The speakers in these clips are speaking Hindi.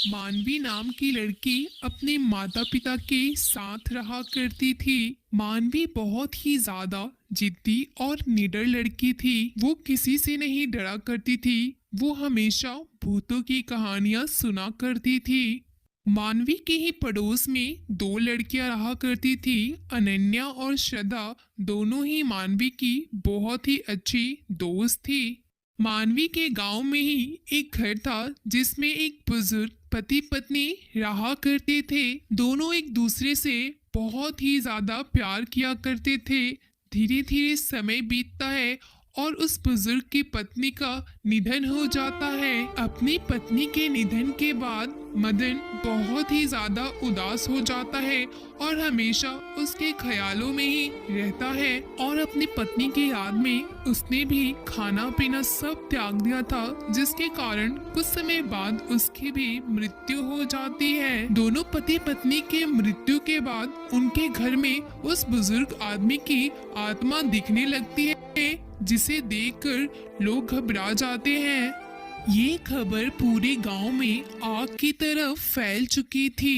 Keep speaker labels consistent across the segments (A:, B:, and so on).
A: मानवी नाम की लड़की अपने माता पिता के साथ रहा करती थी। मानवी बहुत ही ज्यादा जिद्दी और निडर लड़की थी। वो किसी से नहीं डरा करती थी। वो हमेशा भूतों की कहानियां सुना करती थी। मानवी के ही पड़ोस में दो लड़कियां रहा करती थी। अनन्या और श्रद्धा दोनों ही मानवी की बहुत ही अच्छी दोस्त थी। मानवी के गांव में ही एक घर था जिसमें एक बुजुर्ग पति पत्नी रहा करते थे। दोनों एक दूसरे से बहुत ही ज्यादा प्यार किया करते थे। धीरे धीरे समय बीतता है और उस बुजुर्ग की पत्नी का निधन हो जाता है। अपनी पत्नी के निधन के बाद मदन बहुत ही ज्यादा उदास हो जाता है और हमेशा उसके ख्यालों में ही रहता है। और अपनी पत्नी की याद में उसने भी खाना पीना सब त्याग दिया था, जिसके कारण कुछ समय बाद उसकी भी मृत्यु हो जाती है। दोनों पति पत्नी के मृत्यु के बाद उनके घर में उस बुजुर्ग आदमी की आत्मा दिखने लगती है, जिसे देखकर लोग घबरा जाते हैं। ये खबर पूरे गांव में आग की तरह फैल चुकी थी।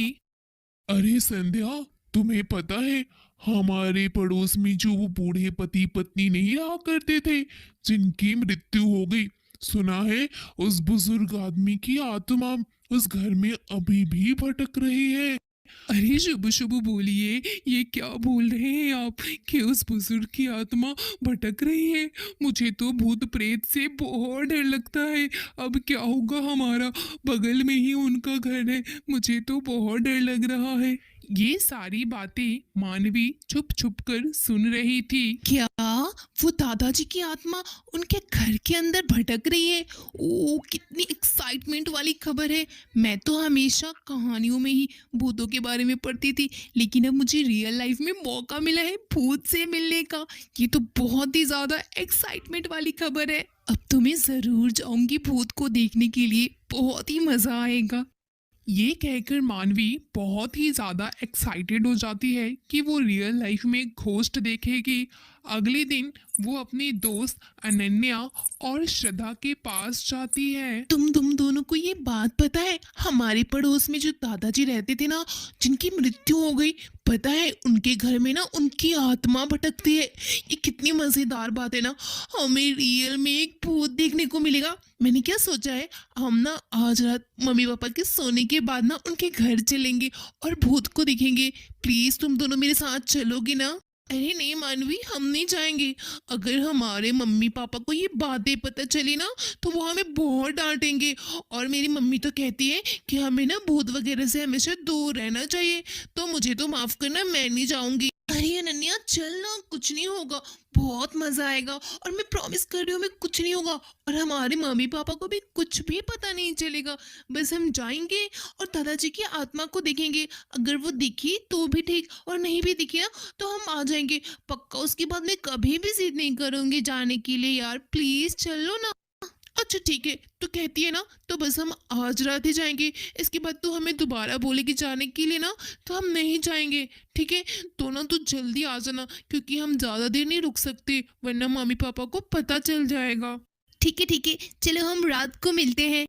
B: अरे संध्या, तुम्हें पता है हमारे पड़ोस में जो वो बूढ़े पति पत्नी नहीं रहा करते थे, जिनकी मृत्यु हो गई? सुना है उस बुजुर्ग आदमी की आत्मा उस घर में अभी भी भटक रही है।
A: अरे शुभ शुभ बोलिए, ये क्या बोल रहे हैं आप कि उस बुजुर्ग की आत्मा भटक रही है? मुझे तो भूत प्रेत से बहुत डर लगता है। अब क्या होगा हमारा? बगल में ही उनका घर है, मुझे तो बहुत डर लग रहा है। ये सारी बातें मानवी छुप छुप कर सुन रही थी।
C: क्या वो दादाजी की आत्मा उनके घर के अंदर भटक रही है? ओ, कितनी एक्साइटमेंट वाली खबर है। मैं तो हमेशा कहानियों में ही भूतों के बारे में पढ़ती थी, लेकिन अब मुझे रियल लाइफ में मौका मिला है भूत से मिलने का। ये तो बहुत ही ज्यादा एक्साइटमेंट वाली खबर है। अब तो मैं जरूर जाऊंगी भूत को देखने के लिए, बहुत ही मजा आएगा।
A: ये कहकर मानवी बहुत ही ज़्यादा एक्साइटेड हो जाती है कि वो रियल लाइफ में घोस्ट देखेगी। अगले दिन वो अपनी दोस्त अनन्या और श्रद्धा के पास जाती है।
C: तुम दोनों को ये बात पता है? हमारे पड़ोस में जो दादाजी रहते थे ना, जिनकी मृत्यु हो गई, पता है उनके घर में ना उनकी आत्मा भटकती है। ये कितनी मजेदार बात है ना, हमें रियल में एक भूत देखने को मिलेगा। मैंने क्या सोचा है, हम ना आज रात मम्मी पापा के सोने के बाद ना उनके घर चलेंगे और भूत को देखेंगे। प्लीज तुम दोनों मेरे साथ चलोगे ना? अरे नहीं मानवी, हम नहीं जाएंगे। अगर हमारे मम्मी पापा को ये बातें पता चली ना, तो वो हमें बहुत डांटेंगे। और मेरी मम्मी तो कहती है कि हमें ना भूत वगैरह से हमेशा दूर रहना चाहिए। तो मुझे तो माफ करना, मैं नहीं जाऊंगी। अरे अनन्या चल ना, कुछ नहीं होगा, बहुत मजा आएगा। और मैं प्रॉमिस कर रही हूँ, मैं कुछ नहीं होगा। और हमारे मम्मी पापा को भी कुछ भी पता नहीं चलेगा। बस हम जाएंगे और दादाजी की आत्मा को देखेंगे। अगर वो दिखी तो भी ठीक, और नहीं भी दिखी ना तो हम आ जाएंगे पक्का। उसके बाद मैं कभी भी जिद नहीं करूंगी जाने के लिए। यार प्लीज चलो ना। अच्छा ठीक है, तो कहती है ना, तो बस हम आज रात ही जाएंगे। इसके बाद तो हमें दोबारा बोलेगी जाने के लिए ना, तो हम नहीं जाएंगे। ठीक है, तो ना तू जल्दी आ जाना, क्योंकि हम ज़्यादा देर नहीं रुक सकते, वरना मम्मी पापा को पता चल जाएगा। ठीक है, चलो हम रात को मिलते हैं।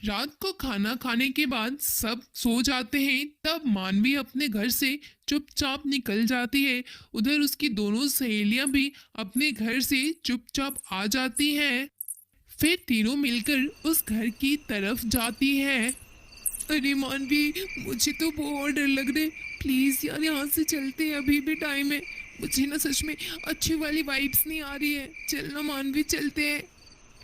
A: रात को खाना खाने के बाद सब सो जाते हैं। तब मानवी अपने घर से चुपचाप निकल जाती है। उधर उसकी दोनों सहेलियां भी अपने घर से चुपचाप आ जाती हैं। फिर तीनों मिलकर उस घर की तरफ जाती है। अरे मानवी, मुझे तो बहुत डर लग रहा है। प्लीज यार यहाँ से चलते हैं, अभी भी टाइम है। मुझे ना सच में अच्छी वाली वाइब्स नहीं आ रही है। चलना मानवी, चलते हैं।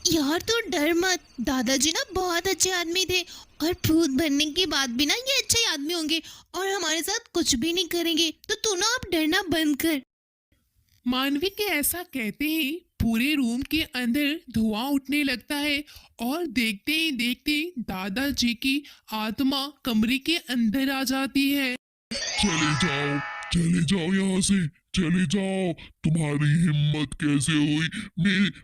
C: यार तू डर मत, दादाजी ना बहुत अच्छे आदमी थे, और भूत बनने के बाद भी ना ये अच्छे आदमी होंगे और हमारे साथ कुछ भी नहीं करेंगे। तो तू ना अब डरना बंद कर।
A: मानवी के ऐसा कहते ही पूरे रूम के अंदर धुआं उठने लगता है और देखते ही देखते दादाजी की आत्मा कमरे के अंदर आ जाती है।
B: चले जाओ, चले जाओ यहाँ से, चले जाओ। तुम्हारी हिम्मत कैसे हुई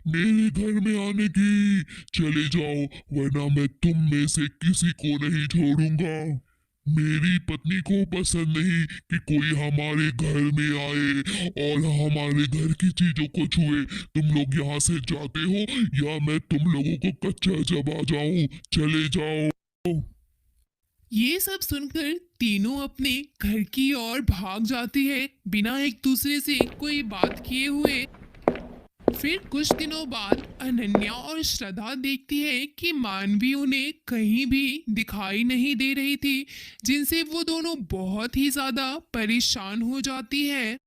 B: मेरे घर में आने की? चले जाओ, वरना मैं तुम में से किसी को नहीं छोड़ूंगा। मेरी पत्नी को पसंद नहीं कि कोई हमारे घर में आए और हमारे घर की चीजों को छुए। तुम लोग यहाँ से जाते हो या मैं तुम लोगों को कच्चा चबा जाऊं। चले जाओ।
A: ये सब सुनकर तीनों अपने घर की ओर भाग जाती है बिना एक दूसरे से कोई बात किए हुए। फिर कुछ दिनों बाद अनन्या और श्रद्धा देखती है कि मानवी उन्हें कहीं भी दिखाई नहीं दे रही थी, जिनसे वो दोनों बहुत ही ज्यादा परेशान हो जाती है।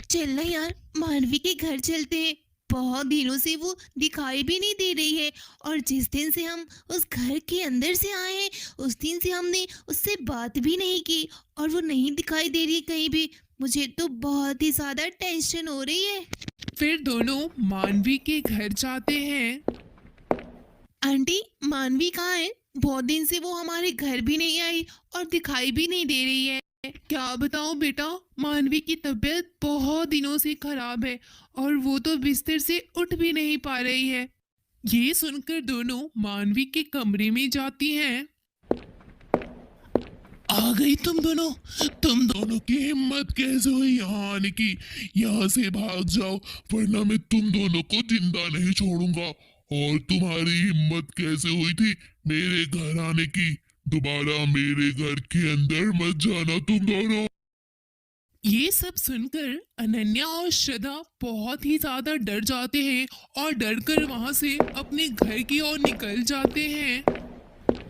D: चल ना यार, मानवी के घर चलते हैं। बहुत दिनों से वो दिखाई भी नहीं दे रही है, और जिस दिन से हम उस घर के अंदर से आए हैं उस दिन से हमने उससे बात भी नहीं की, और वो नहीं दिखाई दे रही कहीं भी। मुझे तो बहुत ही ज्यादा टेंशन हो रही है।
A: फिर दोनों मानवी के घर जाते हैं।
C: आंटी, मानवी कहाँ है? बहुत दिन से वो हमारे घर भी नहीं आई और दिखाई भी नहीं दे रही है। क्या बताऊं बेटा, मानवी की तबीयत बहुत दिनों से खराब है और वो तो बिस्तर से उठ भी नहीं पा रही है। ये सुनकर दोनों मानवी के कमरे में जाती हैं।
B: आ गई तुम दोनों की हिम्मत कैसे हुई यहाँ आने की? यहाँ से भाग जाओ वरना मैं तुम दोनों को जिंदा नहीं छोड़ूंगा। और तुम्हारी हिम्मत कैसे हुई थी मेरे घर आने की? दोबारा मेरे घर के अंदर मत जाना तुम दोनों।
A: ये सब सुनकर अनन्या और श्रद्धा बहुत ही ज्यादा डर जाते हैं और डर कर वहां से अपने घर की ओर निकल जाते हैं।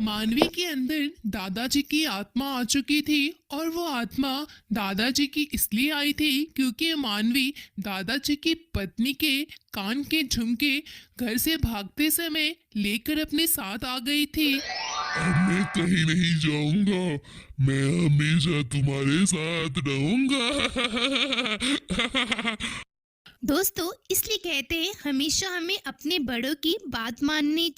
A: मानवी के अंदर दादाजी की आत्मा आ चुकी थी और वो आत्मा दादाजी की इसलिए आई थी क्योंकि मानवी दादाजी की पत्नी के कान के झुमके घर से भागते समय लेकर अपने साथ आ गई थी।
B: अब मैं कहीं नहीं जाऊंगा, मैं हमेशा तुम्हारे साथ रहूंगा।
D: दोस्तों, इसलिए कहते हैं हमेशा हमें अपने बड़ों की बात माननी